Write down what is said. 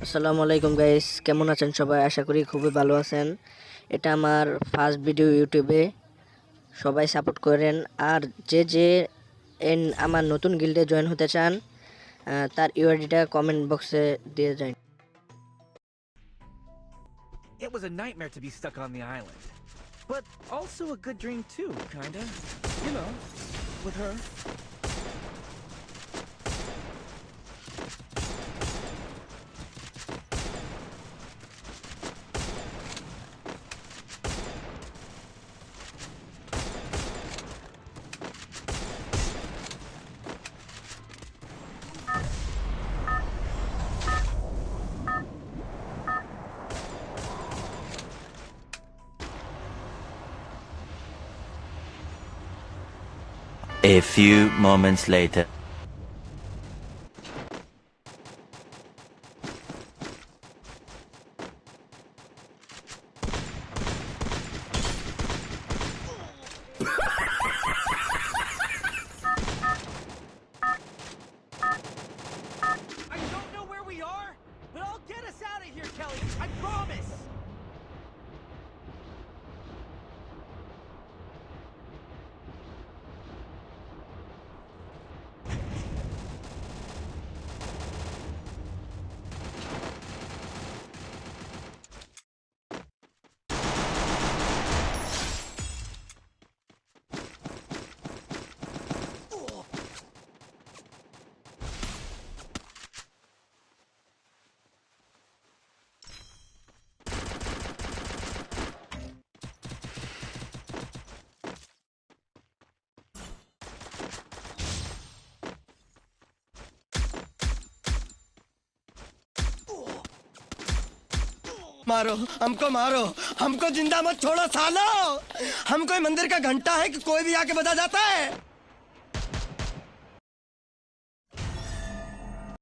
আসসালামু আলাইকুম গাইস, কেমন আছেন সবাই? আশা করি খুবই ভালো আছেন। এটা আমার ফার্স্ট ভিডিও ইউটিউবে। সবাই সাপোর্ট করেন। আর যে আমার নতুন গিল্ডে জয়েন হতে চান তার ইউআইডিটা কমেন্ট বক্সে দিয়ে যান। It was a nightmare to be stuck on the island. But also a good dream too, kinda. You know, with her. A few moments later. I don't know where we are, but I'll get us out of here, Kelly. I promise. मारो हमको जिंदा मत छोड़ो सालो। हम कोई मंदिर का घंटा है कि कोई भी आके बजा जाता है।